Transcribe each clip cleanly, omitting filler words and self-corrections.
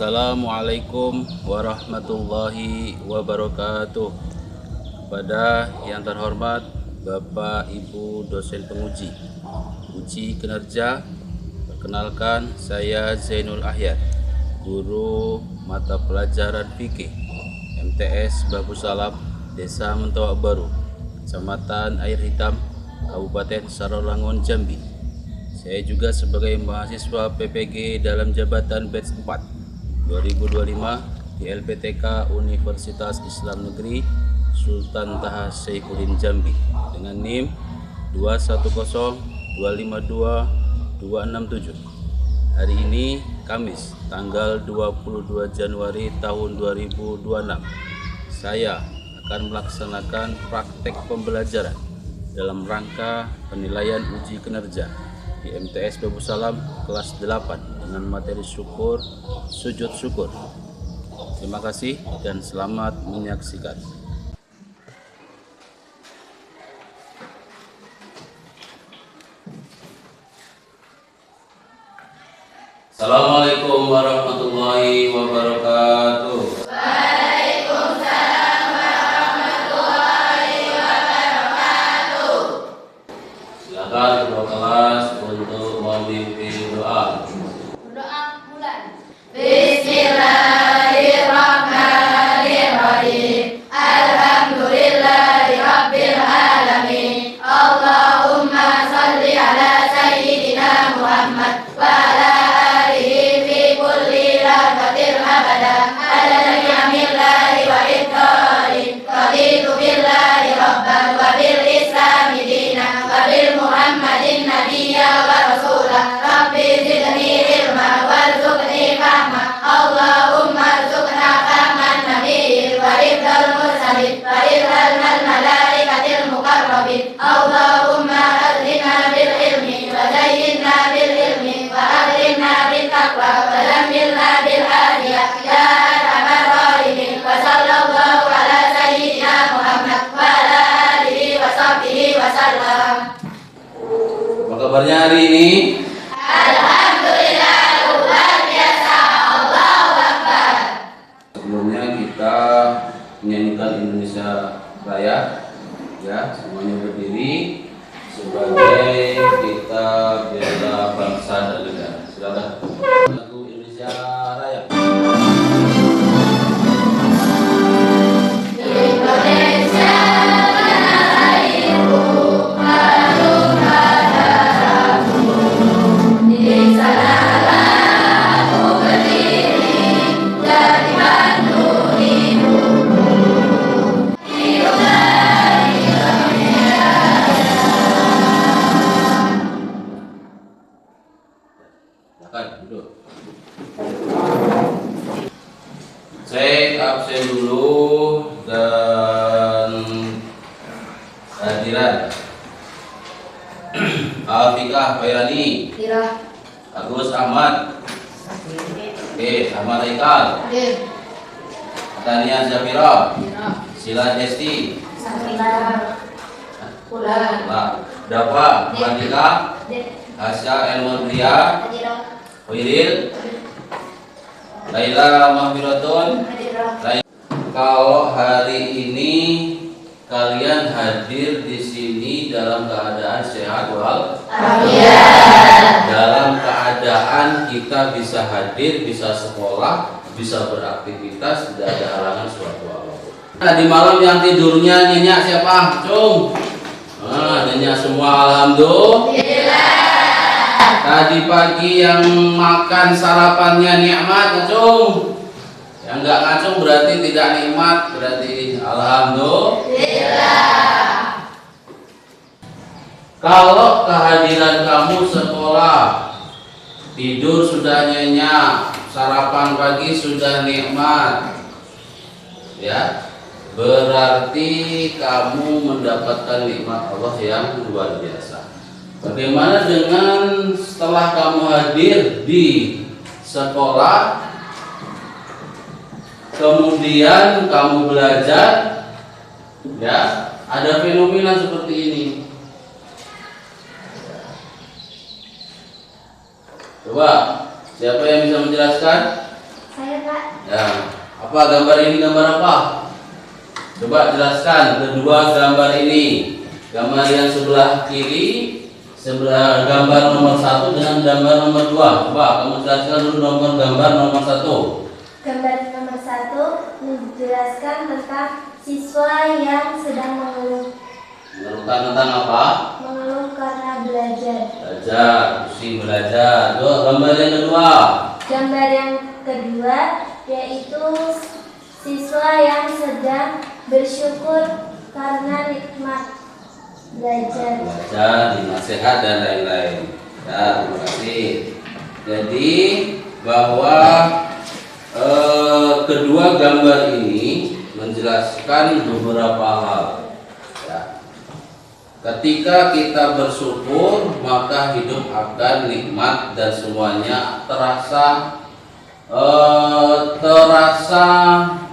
Assalamualaikum warahmatullahi wabarakatuh. Kepada yang terhormat Bapak Ibu dosen penguji uji kinerja, perkenalkan saya Zainul Ahyar, guru mata pelajaran fikih MTS Babu Salam, Desa Mentawak Baru, Kecamatan Air Hitam, Kabupaten Sarawangun, Jambi. Saya juga sebagai mahasiswa PPG dalam jabatan batch 4 2025 di LPTK Universitas Islam Negeri Sultan Taha Saifuddin Jambi dengan NIM 210252267. Hari ini Kamis tanggal 22 Januari tahun 2026. Saya akan melaksanakan praktek pembelajaran dalam rangka penilaian uji kinerja di MTS Babu Salam kelas 8 dengan materi syukur, sujud syukur. Terima kasih dan selamat menyaksikan. Assalamualaikum warahmatullahi wabarakatuh. Waalaikumsalam warahmatullahi wabarakatuh. Silakan ketua kelas untuk memimpin doa. Doa bulan. Bismillahirrahmanirrahim. Alhamdulillahirabbil alamin. Allahumma shalli ala sayyidina Muhammad wa ala alihi fi kulli lahzatin abada. Adada ni'amillahi wa iqrari. Raditu billahi rabban wa bil islami dinan wa bil Muhammadin nabiyya wa rasulah. Rabbi zidni ilma warzuqni fahma. Allahumma arzuqna fahman nabiyyin wa ridal mursalin wa ridal malaikatil muqarrabin. Allahumma aghna bil ilmi wa zayyinna bil ilmi wa akrimna bil taqwa wa zammilna bil afiyah ya arhamar rahimin. Wa sallallahu ala sayyidina Muhammad wa ala alihi wa sahbihi wa sallam. Apa kabarnya hari ini? Alhamdulillah, luar biasa. Allahu Akbar. Sebelumnya kita menyanyikan Indonesia Raya, ya, semuanya berdiri sebagai kita bela bangsa dan negara. Silakan lagu Indonesia Raya. Indonesia tanah airku, harum darahku. Di sanalah aku berdiri jadi mantu ibuku. Hiduplah Indonesia. Silakan duduk. Cek absen dulu dan hadiran. Alfikah Fairani, Tira. Agus Ahmad, Ahmad Haikal, Tania Zafira, Sila Esti, Dafa Mandika, Hasya Elmurdria, Wiril, Laila Mahfiratun. Kalau hari ini kalian hadir di sini dalam keadaan sehat wal, dalam keadaan kita bisa hadir, bisa sekolah, bisa beraktivitas, tidak ada halangan suatu apapun. Nah, di malam yang tidurnya nyenyak siapa? Cung. Nah, nyenyak semua, alhamdulillah. Tadi pagi yang makan sarapannya nikmat, Cung. Yang enggak ngacung berarti tidak nikmat, berarti alhamdulillah. Kalau kehadiran kamu sekolah, tidur sudah nyenyak, sarapan pagi sudah nikmat, ya, berarti kamu mendapatkan nikmat Allah yang luar biasa. Bagaimana dengan setelah kamu hadir di sekolah, kemudian kamu belajar, ya, ada fenomena seperti ini. Coba, siapa yang bisa menjelaskan? Saya Ya, apa gambar ini, gambar apa? Coba jelaskan kedua gambar ini. Gambar yang sebelah kiri, sebelah gambar nomor 1 dengan gambar nomor 2. Coba kamu jelaskan dulu gambar nomor 1. Gambar nomor 1 menjelaskan tentang siswa yang sedang mengeluh. Mengeluhkan tentang apa? Mengeluh karena belajar. Belajar, pusing belajar. Tuh, gambar yang kedua. Gambar yang kedua yaitu siswa yang sedang bersyukur karena nikmat belajar. Belajar, nasihat dan lain-lain. Ya, terima kasih. Jadi bahwa kedua gambar ini menjelaskan beberapa hal. Ya. Ketika kita bersyukur, maka hidup akan nikmat dan semuanya terasa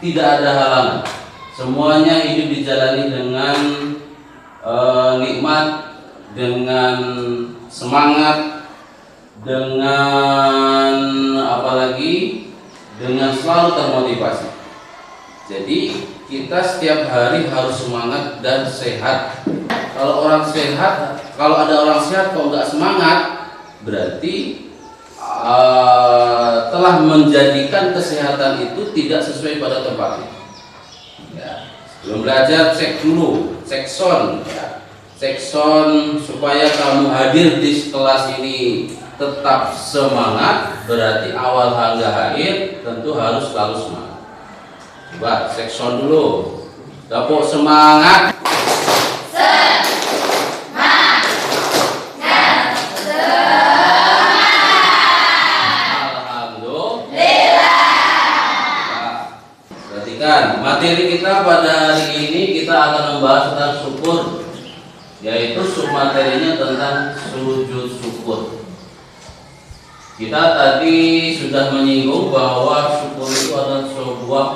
tidak ada halangan. Semuanya hidup dijalani dengan nikmat, dengan semangat, dengan apalagi dengan selalu termotivasi. Jadi kita setiap hari harus semangat dan sehat. Kalau orang sehat, kalau ada orang sehat kok nggak semangat, berarti telah menjadikan kesehatan itu tidak sesuai pada tempatnya. Ya. Sebelum belajar cek dulu, cek sound, ya. Cek sound supaya kamu hadir di kelas ini tetap semangat, berarti awal hingga akhir tentu harus selalu semangat. Coba cek sound dulu. Dapur semangat. Materi kita pada hari ini kita akan membahas tentang syukur, yaitu materinya tentang sujud syukur. Kita tadi sudah menyinggung bahwa syukur itu adalah sebuah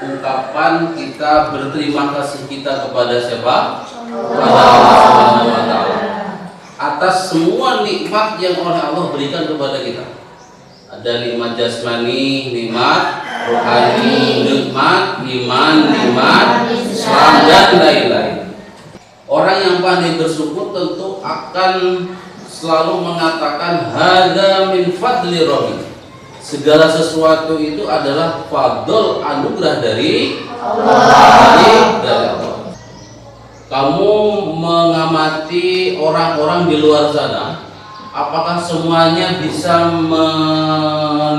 ungkapan kita berterima kasih kita kepada siapa? Kepada Allah Subhanahu wa Ta'ala atas semua nikmat yang oleh Allah berikan kepada kita. Ada nikmat jasmani, nikmat rohani, nikmat iman, nikmat Islam dan lain-lain. Orang yang pandai bersyukur tentu akan selalu mengatakan hadza min fadli rabbi. Segala sesuatu itu adalah fadl, anugerah dari Allah. Kamu mengamati orang-orang di luar sana, apakah semuanya bisa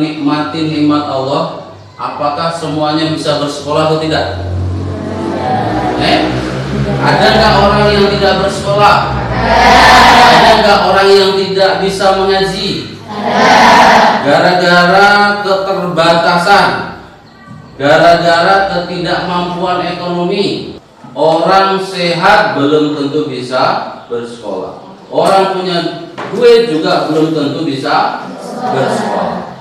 menikmati nikmat Allah? Apakah semuanya bisa bersekolah atau tidak? Ada nggak orang yang tidak bersekolah? Ada nggak orang yang tidak bisa mengaji? Gara-gara keterbatasan, gara-gara ketidakmampuan ekonomi, orang sehat belum tentu bisa bersekolah. Orang punya duit juga belum tentu bisa bersekolah.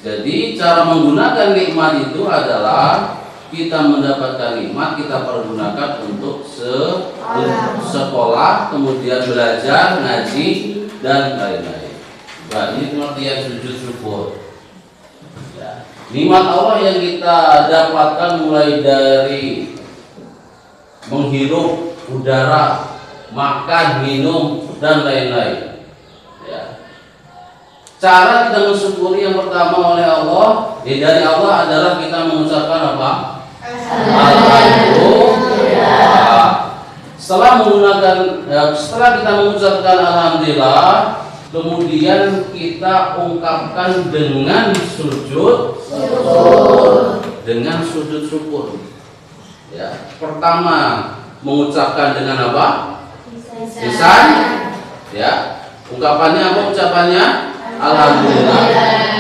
Jadi cara menggunakan nikmat itu adalah kita mendapatkan nikmat, kita pergunakan untuk sekolah, kemudian belajar, ngaji dan lain-lain. Nah, ini pengertian sujud syukur. Ya. Nikmat Allah yang kita dapatkan mulai dari menghirup udara, makan, minum dan lain-lain. Cara kita mensyukuri yang pertama oleh Allah, dari Allah adalah kita mengucapkan apa? Alhamdulillah. Setelah kita mengucapkan alhamdulillah, kemudian kita ungkapkan dengan sujud syukur. Ya, pertama mengucapkan dengan apa? Lisan. Ya, ungkapannya apa? Ucapannya alhamdulillah.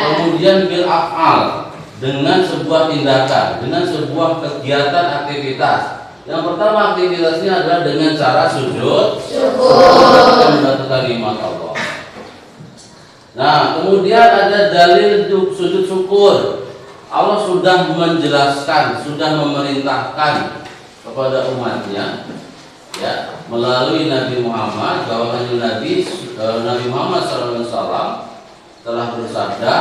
Kemudian bil af'al, dengan sebuah tindakan, dengan sebuah kegiatan aktivitas. Yang pertama aktivitasnya adalah dengan cara sujud syukur, mendapatkan nikmat Allah. Nah, kemudian ada dalil sujud syukur. Allah sudah menjelaskan, sudah memerintahkan kepada umatnya, ya, melalui Nabi Muhammad, bahwa Nabi Muhammad SAW telah bersabda,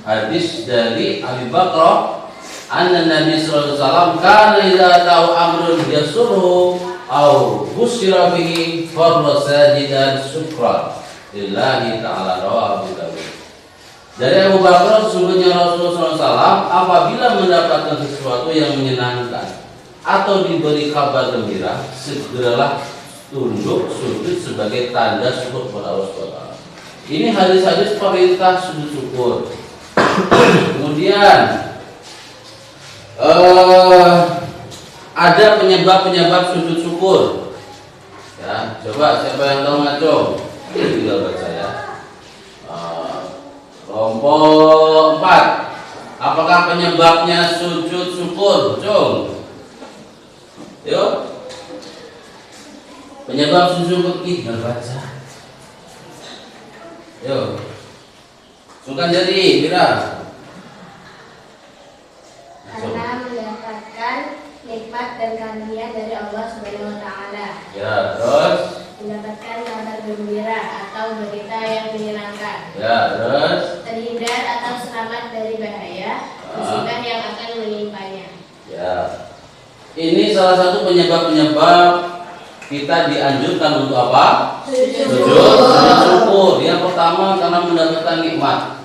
hadis dari Abi Bakrah, anna Nabi sallallahu alaihi wasallam kana idza ta'u amrun yasurru aw busira bihi farra sajidan syukran lillahi ta'ala, rawahu Abu Dawud. Dari Abu Bakar, sesungguhnya Rasulullah SAW apabila mendapatkan sesuatu yang menyenangkan atau diberi kabar gembira, segeralah tunduk sujud sebagai tanda syukur kepada Allah SWT. Ini hadis-hadis perintah sujud syukur. Kemudian ada penyebab-penyebab sujud syukur. Ya, coba siapa yang tahu ngaco? Tinggal baca ya. Kelompok 4. Apakah penyebabnya sujud syukur? Cung. Yuk. Penyebab sujud syukur tinggal baca. Yuk. Bukan jadi, Bira. Karena mendapatkan nikmat dan karunia dari Allah Subhanahu wa taala. Ya, terus Mendapatkan kabar gembira atau berita yang menyenangkan. ya, terus Terhindar atau selamat dari bahaya musibah yang akan menimpanya. ya. Ini salah satu penyebab-penyebab kita dianjurkan untuk apa? Sujud syukur. Yang pertama karena mendapatkan nikmat.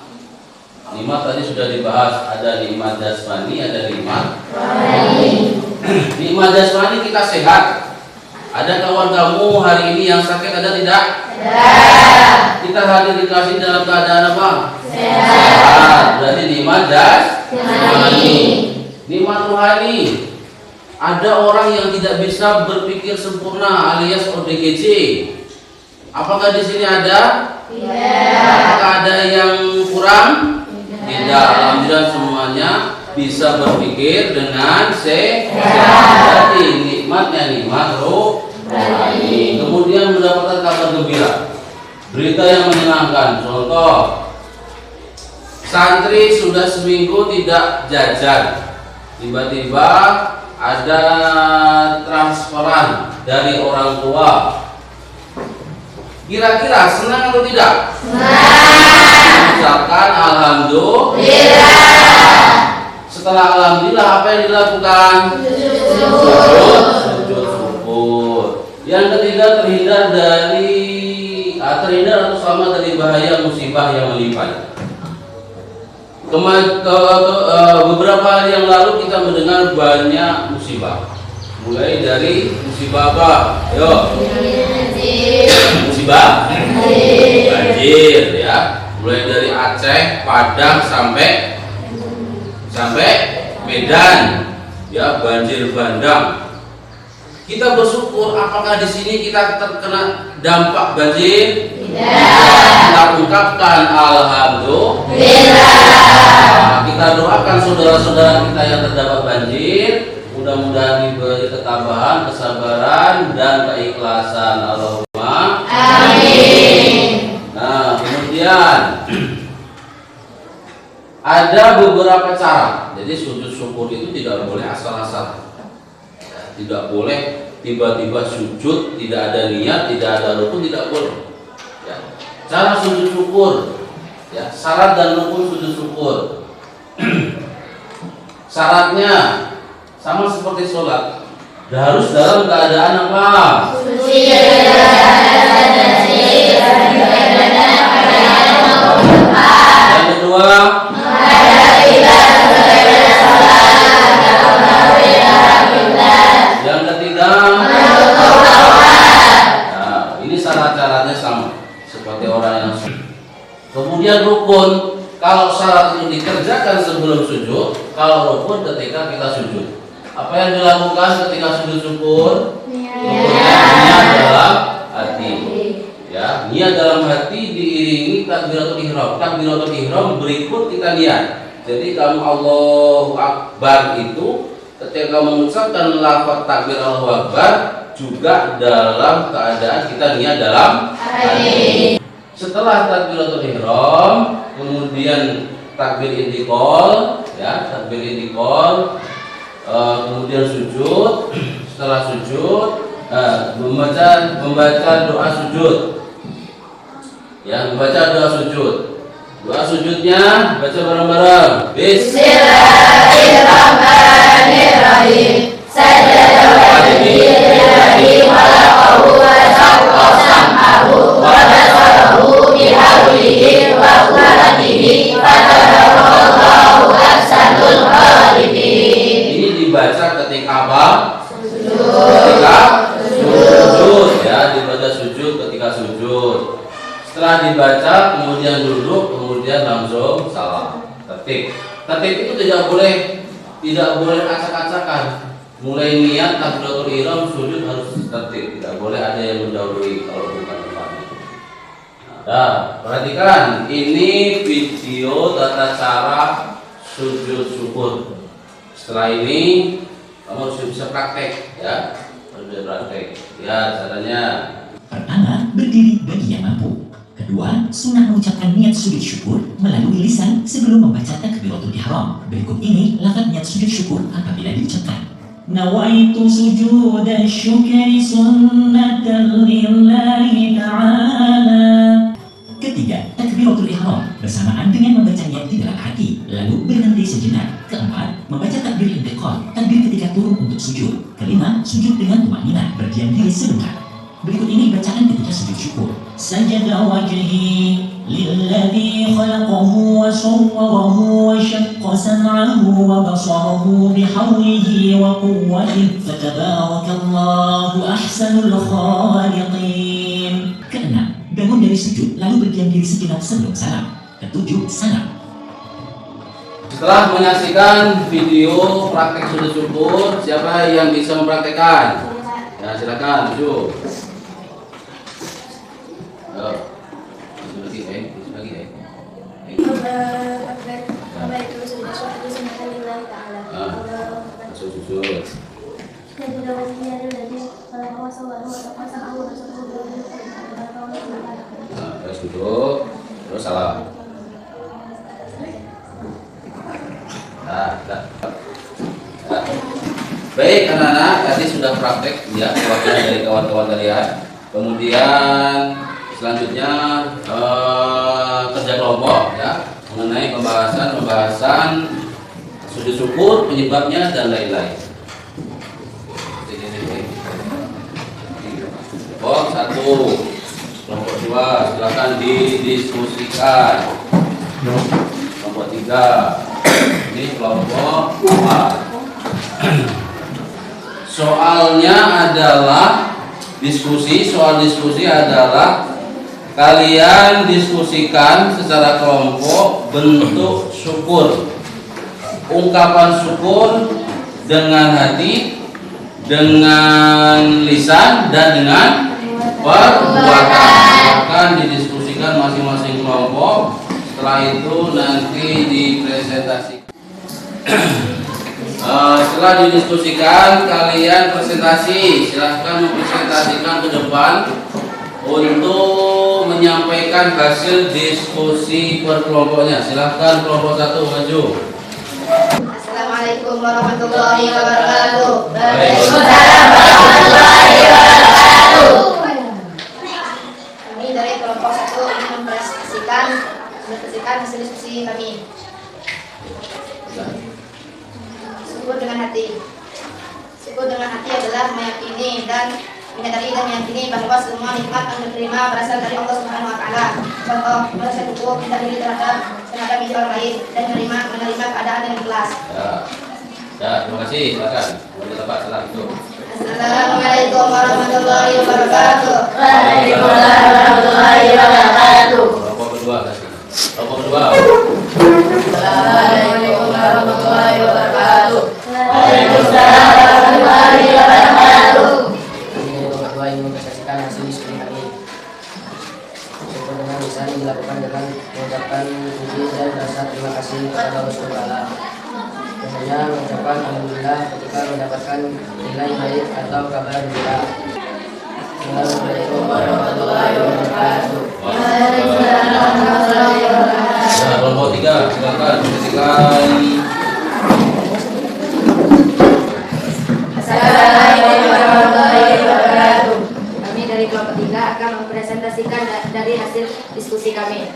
Nikmat tadi sudah dibahas, ada nikmat jasmani, ada nikmat rohani. Nikmat jasmani kita sehat. Ada kawan kamu hari ini yang sakit, ada tidak? Ada. Kita hadir di kelas ini dalam keadaan apa? Sehat. Berarti nikmat jasmani. Nikmat rohani. Ada orang yang tidak bisa berpikir sempurna alias ODGJ. Apakah di sini ada? Tidak. Apakah ada yang kurang? Tidak. Alhamdulillah semuanya bisa berpikir dengan sehat. Jadi nikmatnya nikmat rohani. Kemudian mendapatkan kabar gembira, berita yang menyenangkan. Contoh, santri sudah seminggu tidak jajan, tiba-tiba ada transferan dari orang tua. Kira-kira senang atau tidak? Senang. Ucapkan alhamdulillah. Setelah alhamdulillah apa yang dilakukan? Sujud syukur. Yang ketiga terhindar atau selamat dari bahaya musibah yang menimpa. Beberapa hari yang lalu kita mendengar banyak musibah. Mulai dari musibah apa? Ayo. Musibah banjir ya. Mulai dari Aceh, Padang sampai Medan ya, banjir bandang. Kita bersyukur, apakah di sini kita terkena dampak banjir? Tidak. Kita ungkapkan alhamdulillah. Kita doakan saudara-saudara kita yang terdapat banjir, mudah-mudahan diberi ketabahan, kesabaran dan keikhlasan. Allahumma amin. Nah, kemudian ada beberapa cara. Jadi sujud syukur itu tidak boleh asal-asalan. Tidak boleh tiba-tiba sujud, tidak ada niat, tidak ada rukun, tidak boleh. Ya. Cara sujud syukur, ya, syarat dan rukun sujud syukur. Syaratnya sama seperti sholat, harus dalam keadaan apa? Suci. Yang kedua, yang ketiga, nah, ini syarat-syaratnya sama seperti orang yang sujud. Kemudian rukun, kalau syarat itu dikerjakan sebelum sujud, kalau rukun ketika kita sujud. Apa yang dilakukan ketika sujud syukur? Niat dalam hati. Ya, niat dalam hati diiringi takbiratul ihram. Takbiratul ihram berikut kita niat. Jadi kamu Allahu Akbar itu ketika mengucapkan lafaz takbir Allahu Akbar juga dalam keadaan kita niat dalam hati. Setelah takbiratul ihram, kemudian takbir intiqal, ya, takbir intiqal, kemudian sujud. Setelah sujud, membaca doa sujud, ya, membaca doa sujud. Doa sujudnya baca bareng-bareng. Bismillahirrahmanirrahim. Sajada wajhihi lillazi khalaqahu wa shaqqa sam'ahu wa basarahu bihawlihi wa quwwatihi fatabarakallahu ahsanul khaliqin. Ini dibaca ketika apa? Sujud. Ketika sujud ya, dibaca sujud ketika sujud. Setelah dibaca kemudian duduk, kemudian langsung salam. Tertib. Tertib itu tidak boleh acak-acakan. Mulai niat takbiratul ihram sujud harus tertib, tidak boleh ada yang mendahului kalau bukan tempatnya. Nah, perhatikan ini video tata cara sujud syukur. Setelah ini kamu harus bisa praktek ya, harus bisa praktek. Ya caranya. Pertama, berdiri bagi yang mampu. Kedua, sunnah mengucapkan niat sujud syukur melalui lisan sebelum membaca takbiratul ihram. Berikut ini lafaz niat sujud syukur apabila diucapkan. Nawaitu sujud syukri sunnatan lillahi ta'ala. Ketiga, takbiratul ihram bersamaan dengan membaca niat di dalam hati, lalu berhenti sejenak. Keempat, membaca takbir intiqal, takbir ketika turun untuk sujud. Kelima, sujud dengan tumanina, berdiam diri sebentar. Berikut ini bacaan ketika sujud syukur. Sajada wajhi lilladzi khalaqahu wa sawwarahu wa syaqqa sam'ahu wa basarahu bihawlihi wa quwwatihi fatabarakallahu ahsanul khaliqin. Keenam, bangun dari sujud lalu berdiam diri sejenak sebelum salam. Ketujuh, salam. Setelah menyaksikan video praktek sujud syukur, siapa yang bisa mempraktekkan? Ya silakan, tujuh. Terus duduk, terus salam. Baik anak-anak, tadi sudah praktek ya wakilnya dari kawan-kawan kalian. Kemudian selanjutnya kerja kelompok ya mengenai pembahasan sujud syukur, penyebabnya dan lain-lain. Kelompok 1, kelompok 2 silakan didiskusikan. Kelompok 3, ini kelompok 4. Soalnya adalah soal diskusi adalah kalian diskusikan secara kelompok bentuk syukur, ungkapan syukur dengan hati, dengan lisan dan dengan perbuatan. Akan didiskusikan masing-masing kelompok. Setelah itu nanti dipresentasikan. Setelah didiskusikan, kalian presentasi. Silahkan mempresentasikan ke depan untuk menyampaikan hasil diskusi per kelompoknya. Silahkan kelompok 1 maju. Assalamualaikum warahmatullahi wabarakatuh. Waalaikumsalam warahmatullahi wabarakatuh. Kami dari kelompok 1 ingin mempresentasikan hasil diskusi kami. Syukur dengan hati. Syukur dengan hati adalah meyakini dan menyadari dan meyakini bahwa semua nikmat yang diterima berasal dari Allah Subhanahu wa taala. Contoh, merasa cukup tidak diri terhadap hiji orang lain dan menerima keadaan yang ikhlas. Ya, terima kasih. Silakan. Boleh tempat salam itu. Assalamualaikum warahmatullahi wabarakatuh. Waalaikumsalam warahmatullahi wabarakatuh. Kelompok kedua kasih. Kelompok kedua. Assalamualaikum warahmatullahi wabarakatuh. Waalaikumsalam warahmatullahi wabarakatuh. Kami dari kelompok 2 ingin mempresentasikan hasil diskusi kami. Syukur dengan lisan dilakukan dengan mengucapkan puji dan rasa terima kasih kepada Allah Subhanahu wa taala. Biasanya mengucapkan alhamdulillah ketika mendapatkan nilai baik atau kabar gembira. Assalamualaikum warahmatullahi wabarakatuh. Waalaikumsalam warahmatullahi wabarakatuh. Ya, kelompok 3 silakan presentasikan. Assalamualaikum warahmatullahi wabarakatuh. Kami dari kelompok 3 akan mempresentasikan dari hasil diskusi kami.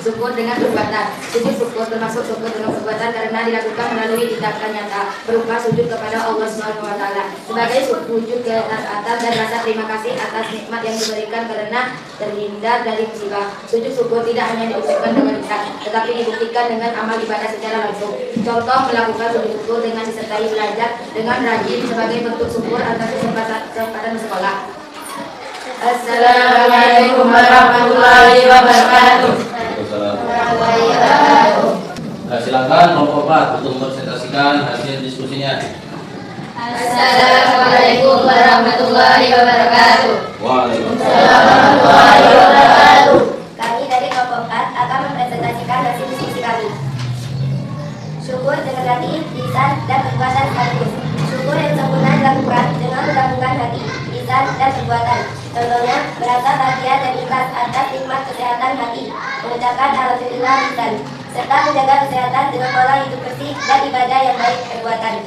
syukur dengan perbuatan. Sujud syukur termasuk syukur dengan perbuatan karena dilakukan melalui tindakan nyata berupa sujud kepada Allah Subhanahu wa taala. Sebagai wujud ketaatan dan rasa terima kasih atas nikmat yang diberikan karena terhindar dari musibah. Sujud syukur tidak hanya diucapkan dengan lisan, tetapi dibuktikan dengan amal ibadah secara langsung. Contoh melakukan sujud syukur dengan disertai belajar dengan rajin sebagai bentuk syukur atas kesempatan sekolah. Assalamualaikum warahmatullahi wabarakatuh. Nah, silakan kelompok 4 untuk mempresentasikan hasil diskusinya. Assalamualaikum warahmatullahi wabarakatuh. Waalaikumsalam warahmatullahi wabarakatuh. Kami dari kelompok 4 akan mempresentasikan hasil diskusi kami. Syukur dengan hati, lisan, dan perbuatan sekaligus. Syukur yang sempurna dilakukan dengan menggabungkan hati, lisan, dan perbuatan. Contohnya, merasa bahagia dan ikhlas atas nikmat kesehatan hati, mengucapkan alhamdulillah lisan, serta menjaga kesehatan dengan pola hidup bersih dan ibadah yang baik perbuatan.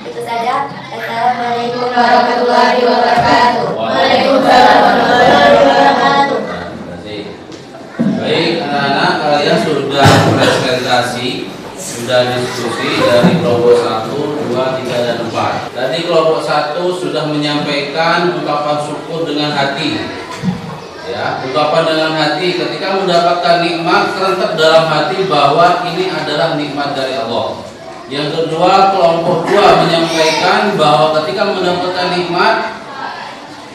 Itu saja. Assalamualaikum warahmatullahi wabarakatuh. Waalaikumsalam warahmatullahi wabarakatuh. Terima kasih. Baik, anak-anak, kalian sudah presentasi, sudah diskusi dari kelompok 1, 2, 3, dan 4. Tadi kelompok 1 sudah menyampaikan ungkapan syukur dengan hati. Ya, ungkapan dengan hati ketika mendapatkan nikmat terentap dalam hati bahwa ini adalah nikmat dari Allah. Yang kedua, kelompok 2 menyampaikan bahwa ketika mendapatkan nikmat,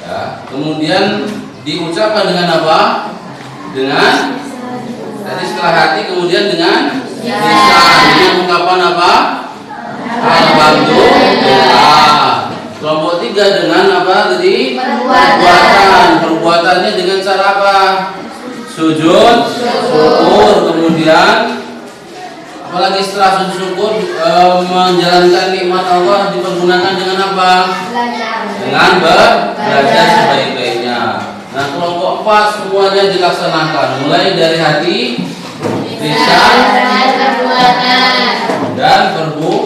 ya, kemudian diucapkan dengan apa? Dengan tadi setelah hati, kemudian dengan lisan, dengan ungkapan apa? Alhamdulillah. Kelompok 3 dengan apa tadi? Perbuatan. Perbuatannya dengan cara apa? Sujud, syukur, kemudian apalagi setelah sujud syukur menjalankan nikmat Allah dipergunakan dengan apa? Dengan belajar sebaik-baiknya. Nah, kelompok 4 semuanya dilaksanakan mulai dari hati, lisan, dan perbuatan.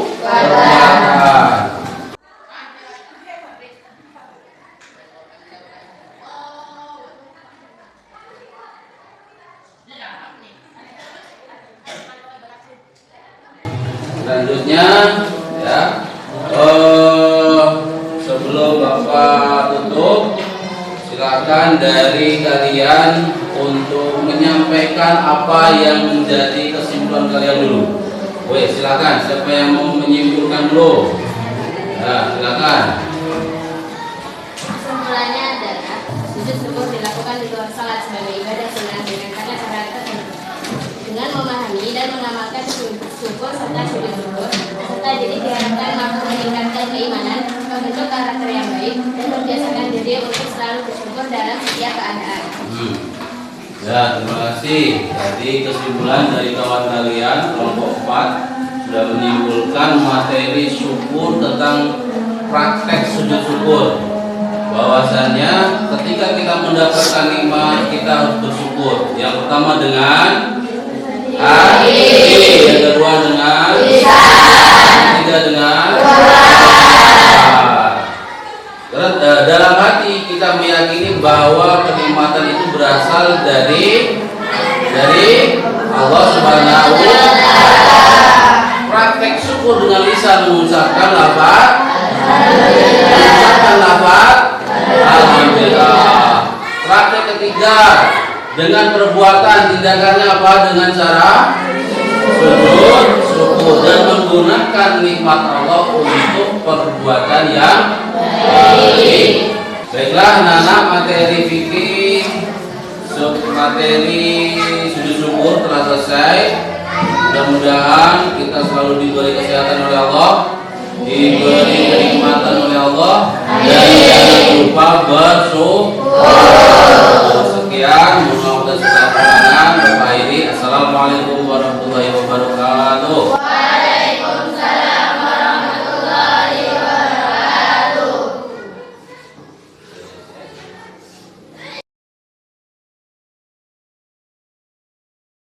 Selanjutnya, ya, sebelum Bapak tutup, silakan dari kalian untuk menyampaikan apa yang menjadi kesimpulan kalian dulu. Woi, silakan. Siapa yang mau menyimpulkan dulu? Ya, silakan. Kesimpulannya adalah sujud syukur dilakukan di luar salat sebagai ibadah sunnah dengan cara tertentu. Dengan memahami dan mengamalkan syukur serta sujud syukur, serta jadi diharapkan mampu meningkatkan keimanan, membentuk karakter yang baik, dan membiasakan diri untuk selalu bersyukur dalam setiap keadaan. Ya, terima kasih. Tadi kesimpulan dari kawan kalian kelompok 4 sudah menyimpulkan materi syukur tentang praktek sujud syukur. Bahwasanya ketika kita mendapatkan nikmat kita harus bersyukur. Yang pertama dengan hati, yang kedua dengan lisan, yang ketiga dengan dalam hati kita meyakini bahwa kenikmatan itu berasal dari Allah Subhanahu wa taala. Praktek syukur dengan lisan mengucapkan lafaz alhamdulillah. Praktek ketiga dengan perbuatan, tindakannya apa? Dengan cara sujud syukur dan menggunakan nikmat Allah untuk perbuatan yang baik. Baiklah anak-anak, materi fikih, materi sujud syukur telah selesai. Mudah-mudahan kita selalu diberi kesehatan oleh Allah, diberi kenikmatan oleh Allah, dan jangan lupa bersyukur. Sekian, mohon maaf dan segala kekurangan. Bapak Iri